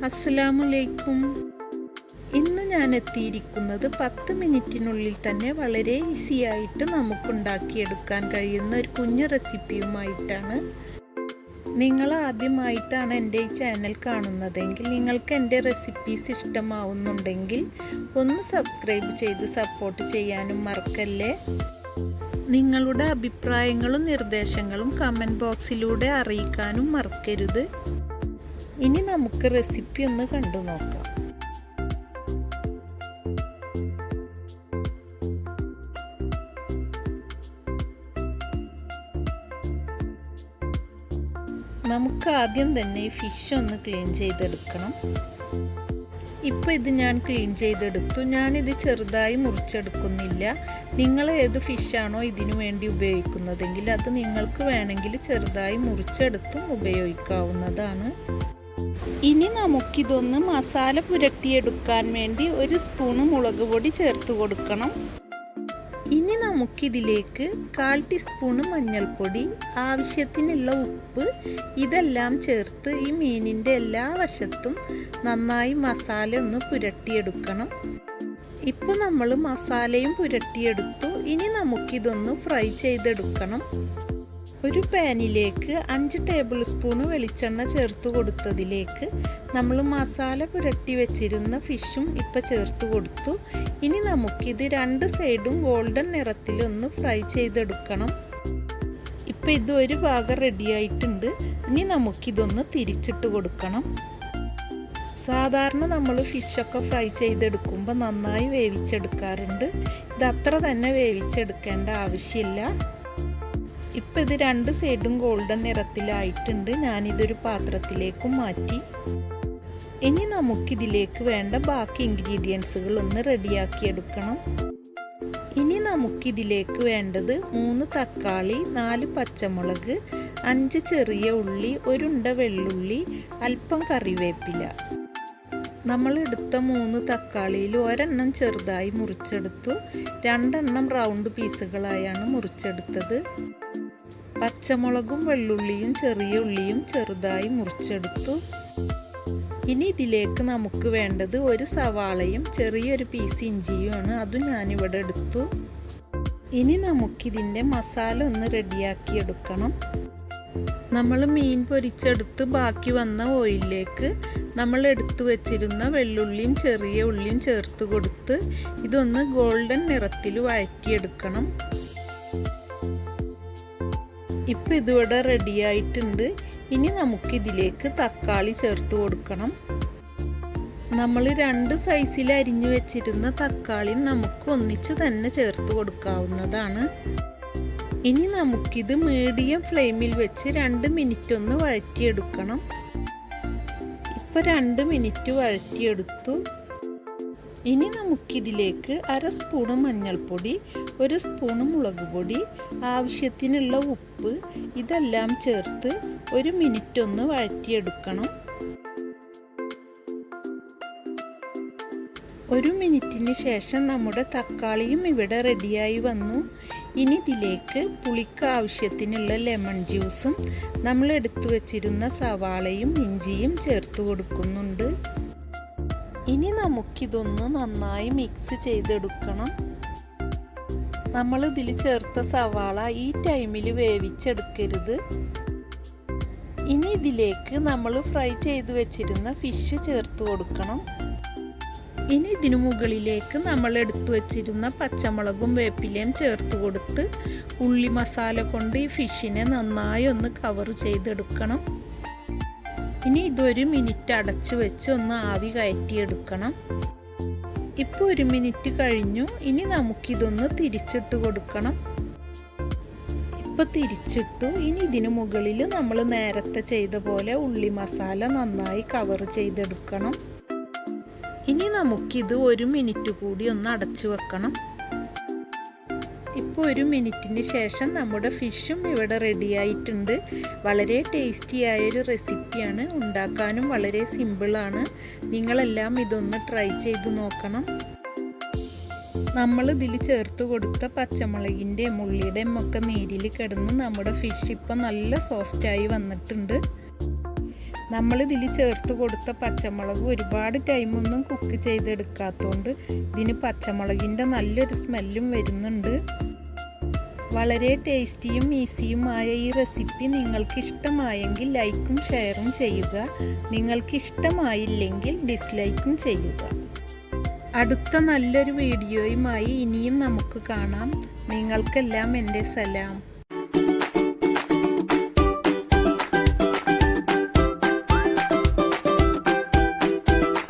അസ്സലാമലൈക്കും. ഇന്ന് ഞാൻ എത്തിയിരിക്കുന്നത് 10 മിനിറ്റിനുള്ളിൽ തന്നെ വളരെ ഈസി ആയിട്ട് നമുക്കുണ്ടാക്കിയെടുക്കാൻ കഴിയുന്ന ഒരു കുഞ്ഞു റെസിപ്പിയുമായിട്ടാണ്. നിങ്ങൾ ആദ്യമായിട്ടാണ് എൻ്റെ ഈ ചാനൽ കാണുന്നതെങ്കിൽ നിങ്ങൾക്ക് എൻ്റെ റെസിപ്പീസ് ഇഷ്ടമാവുന്നുണ്ടെങ്കിൽ ഒന്ന് സബ്സ്ക്രൈബ് ചെയ്ത് സപ്പോർട്ട് ചെയ്യാനും മറക്കല്ലേ. നിങ്ങളുടെ അഭിപ്രായങ്ങളും നിർദ്ദേശങ്ങളും കമൻറ്റ് ബോക്സിലൂടെ അറിയിക്കാനും മറക്കരുത്. ഇനി നമുക്ക് റെസിപ്പി ഒന്ന് കണ്ടു നോക്കാം. നമുക്ക് ആദ്യം തന്നെ ഈ ഫിഷ് ഒന്ന് ക്ലീൻ ചെയ്തെടുക്കണം. ഇപ്പോൾ ഇത് ഞാൻ ക്ലീൻ ചെയ്തെടുത്തു. ഞാനിത് ചെറുതായി മുറിച്ചെടുക്കുന്നില്ല. നിങ്ങൾ ഏത് ഫിഷാണോ ഇതിനു വേണ്ടി ഉപയോഗിക്കുന്നതെങ്കിൽ അത് നിങ്ങൾക്ക് വേണമെങ്കിൽ ചെറുതായി മുറിച്ചെടുത്തും ഉപയോഗിക്കാവുന്നതാണ്. ഇനി നമുക്കിതൊന്ന് മസാല പുരട്ടിയെടുക്കാൻ വേണ്ടി 1 സ്പൂണ് മുളക് പൊടി ചേർത്ത് കൊടുക്കണം. ഇനി നമുക്കിതിലേക്ക് 1/4 ടീസ്പൂണ് മഞ്ഞൾപ്പൊടി, ആവശ്യത്തിനുള്ള ഉപ്പ് ഇതെല്ലാം ചേർത്ത് ഈ മീനിൻ്റെ എല്ലാ വശത്തും നന്നായി മസാല ഒന്ന് പുരട്ടിയെടുക്കണം. ഇപ്പോൾ നമ്മൾ മസാലയും പുരട്ടിയെടുത്തു. ഇനി നമുക്കിതൊന്ന് ഫ്രൈ ചെയ്തെടുക്കണം. ഒരു പാനിലേക്ക് 5 ടേബിൾ സ്പൂണ് വെളിച്ചെണ്ണ ചേർത്ത് കൊടുത്തതിലേക്ക് നമ്മൾ മസാല പുരട്ടി വെച്ചിരുന്ന ഫിഷും ഇപ്പോൾ ചേർത്ത് കൊടുത്തു. ഇനി നമുക്കിത് 2 സൈഡും ഗോൾഡൻ നിറത്തിലൊന്ന് ഫ്രൈ ചെയ്തെടുക്കണം. ഇപ്പോൾ ഇത് ഒരു ഭാഗം റെഡിയായിട്ടുണ്ട്. ഇനി നമുക്കിതൊന്ന് തിരിച്ചിട്ട് കൊടുക്കണം. സാധാരണ നമ്മൾ ഫിഷൊക്കെ ഫ്രൈ ചെയ്തെടുക്കുമ്പോൾ നന്നായി വേവിച്ചെടുക്കാറുണ്ട്. ഇത് അത്ര തന്നെ വേവിച്ചെടുക്കേണ്ട ആവശ്യമില്ല. ഇപ്പം ഇത് 2 സൈഡും ഗോൾഡൻ നിറത്തിലായിട്ടുണ്ട്. ഞാനിതൊരു പാത്രത്തിലേക്ക് മാറ്റി. ഇനി നമുക്കിതിലേക്ക് വേണ്ട ബാക്കി ഇൻഗ്രീഡിയൻസുകൾ ഒന്ന് റെഡിയാക്കിയെടുക്കണം. ഇനി നമുക്കിതിലേക്ക് വേണ്ടത് 3 തക്കാളി, 4 പച്ചമുളക്, 5 ചെറിയ ഉള്ളി, 1 ഉണ്ട വെള്ളുള്ളി, അല്പം കറിവേപ്പില. നമ്മൾ എടുത്ത 3 തക്കാളിയിൽ 1 എണ്ണം ചെറുതായി മുറിച്ചെടുത്തു. 2 എണ്ണം റൗണ്ട് പീസുകളായാണ് മുറിച്ചെടുത്തത്. പച്ചമുളകും വെള്ളുള്ളിയും ചെറിയ ഉള്ളിയും ചെറുതായി മുറിച്ചെടുത്തു. ഇനി ഇതിലേക്ക് നമുക്ക് വേണ്ടത് 1 സവാളയും ചെറിയൊരു പീസ് ഇഞ്ചിയുമാണ്. അതും ഞാനിവിടെ എടുത്തു. ഇനി നമുക്കിതിൻ്റെ മസാല ഒന്ന് റെഡിയാക്കിയെടുക്കണം. നമ്മൾ മീൻ പൊരിച്ചെടുത്ത് ബാക്കി വന്ന ഓയിലിലേക്ക് നമ്മൾ എടുത്തു വെച്ചിരുന്ന വെള്ളുള്ളിയും ചെറിയ ഉള്ളിയും ചേർത്ത് കൊടുത്ത് ഇതൊന്ന് ഗോൾഡൻ നിറത്തിൽ വഴറ്റിയെടുക്കണം. ഇപ്പോൾ ഇതിവിടെ റെഡിയായിട്ടുണ്ട്. ഇനി നമുക്കിതിലേക്ക് തക്കാളി ചേർത്ത് കൊടുക്കണം. നമ്മൾ 2 സൈസിൽ അരിഞ്ഞു വെച്ചിരുന്ന തക്കാളിയും നമുക്ക് ഒന്നിച്ച് തന്നെ ചേർത്ത് കൊടുക്കാവുന്നതാണ്. ഇനി നമുക്കിത് മീഡിയം ഫ്ലെയിമിൽ വെച്ച് 2 മിനിറ്റ് ഒന്ന് വഴറ്റിയെടുക്കണം. ഇപ്പോൾ 2 മിനിറ്റ് വഴറ്റിയെടുത്തു. ഇനി നമുക്കിതിലേക്ക് 1/2 സ്പൂണ് മഞ്ഞൾപ്പൊടി, 1 സ്പൂണ് മുളക് പൊടി, ആവശ്യത്തിനുള്ള ഉപ്പ് ഇതെല്ലാം ചേർത്ത് 1 മിനിറ്റ് ഒന്ന് വഴറ്റിയെടുക്കണം. 1 മിനിറ്റിന് ശേഷം നമ്മുടെ തക്കാളിയും ഇവിടെ റെഡിയായി വന്നു. ഇനി ഇതിലേക്ക് പുളിക്ക് ആവശ്യത്തിനുള്ള ലെമൺ ജ്യൂസും നമ്മൾ എടുത്തു വച്ചിരുന്ന സവാളയും ഇഞ്ചിയും ചേർത്ത് കൊടുക്കുന്നുണ്ട്. ഇനി നമുക്കിതൊന്ന് നന്നായി മിക്സ് ചെയ്തെടുക്കണം. നമ്മൾ ഇതിൽ ചേർത്ത സവാള ഈ ടൈമിൽ വേവിച്ചെടുക്കരുത്. ഇനി ഇതിലേക്ക് നമ്മൾ ഫ്രൈ ചെയ്ത് വെച്ചിരുന്ന ഫിഷ് ചേർത്ത് കൊടുക്കണം. ഇനി ഇതിനു മുകളിലേക്ക് നമ്മൾ എടുത്തു വച്ചിരുന്ന പച്ചമുളകും വേപ്പിലയും ചേർത്ത് കൊടുത്ത് ഉള്ളി മസാല കൊണ്ട് ഈ ഫിഷിനെ നന്നായി ഒന്ന് കവർ ചെയ്തെടുക്കണം. ഇനി ഇതൊരു മിനിറ്റ് അടച്ചു വെച്ച് ഒന്ന് ആവി കയറ്റിയെടുക്കണം. ഇപ്പോൾ 1 മിനിറ്റ് കഴിഞ്ഞു. ഇനി നമുക്കിതൊന്ന് തിരിച്ചിട്ട് കൊടുക്കണം. ഇപ്പോൾ തിരിച്ചിട്ടു. ഇനി ഇതിനു മുകളിൽ നമ്മൾ നേരത്തെ ചെയ്ത പോലെ ഉള്ളി മസാല നന്നായി കവർ ചെയ്തെടുക്കണം. ഇനി നമുക്കിത് 1 മിനിറ്റ് കൂടി ഒന്ന് അടച്ചു വെക്കണം. ഇപ്പോൾ 1 മിനിറ്റിന് ശേഷം നമ്മുടെ ഫിഷും ഇവിടെ റെഡിയായിട്ടുണ്ട്. വളരെ ടേസ്റ്റിയായൊരു റെസിപ്പിയാണ്. ഉണ്ടാക്കാനും വളരെ സിമ്പിളാണ്. നിങ്ങളെല്ലാം ഇതൊന്ന് ട്രൈ ചെയ്ത് നോക്കണം. നമ്മൾ ഇതിൽ ചേർത്ത് കൊടുത്ത പച്ചമുളകിൻ്റെയും ഉള്ളിയുടെയും ഒക്കെ നീരിൽ കിടന്ന് നമ്മുടെ ഫിഷ് ഇപ്പം നല്ല സോഫ്റ്റായി വന്നിട്ടുണ്ട്. നമ്മളിതിൽ ചേർത്ത് കൊടുത്ത പച്ചമുളക് ഒരുപാട് ടൈമൊന്നും കുക്ക് ചെയ്തെടുക്കാത്തതുകൊണ്ട് ഇതിന് പച്ചമുളകിൻ്റെ നല്ലൊരു സ്മെല്ലും വരുന്നുണ്ട്. വളരെ ടേസ്റ്റിയും ഈസിയുമായ ഈ റെസിപ്പി നിങ്ങൾക്ക് ഇഷ്ടമായെങ്കിൽ ലൈക്കും ഷെയറും ചെയ്യുക. നിങ്ങൾക്ക് ഇഷ്ടമായില്ലെങ്കിൽ ഡിസ്ലൈക്കും ചെയ്യുക. അടുത്ത നല്ലൊരു വീഡിയോയുമായി ഇനിയും നമുക്ക് കാണാം. നിങ്ങൾക്കെല്ലാം എൻ്റെ സലാം.